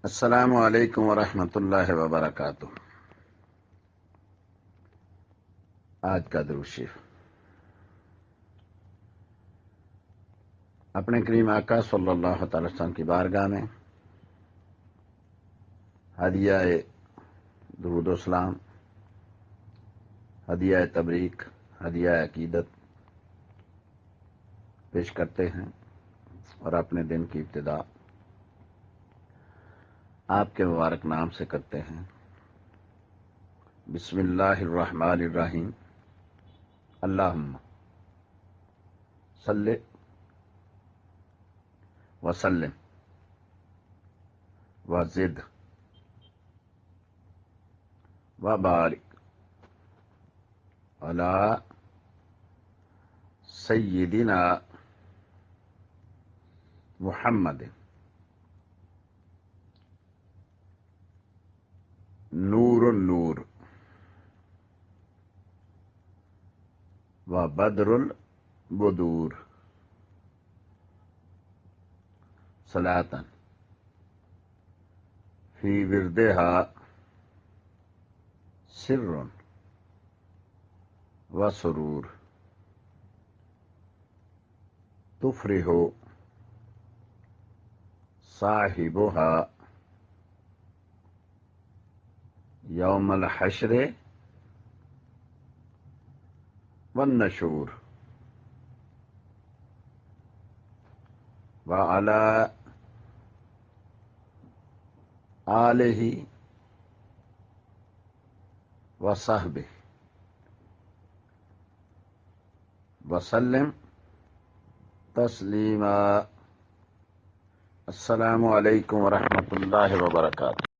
السلام علیکم ورحمۃ اللہ وبرکاتہ۔ آج کا درود شریف اپنے کریم آقا صلی اللہ تعالی وسلم کی بارگاہ میں ہدیہ درود و سلام، ہدیہ تبریک، ہدیہ عقیدت پیش کرتے ہیں اور اپنے دن کی ابتدا آپ کے مبارک نام سے کرتے ہیں۔ بسم اللہ الرحمن الرحیم۔ اللہم صلی وسلم وزد وبارک علی سیدنا محمد نور النور و بدر البدور صلاۃ فی وردہا سر و سرور تفرح صاحبہا یوم الحشر والنشور وعلی آلہ وصحبہ وسلم تسلیما۔ السلام علیکم ورحمۃ اللہ وبرکاتہ۔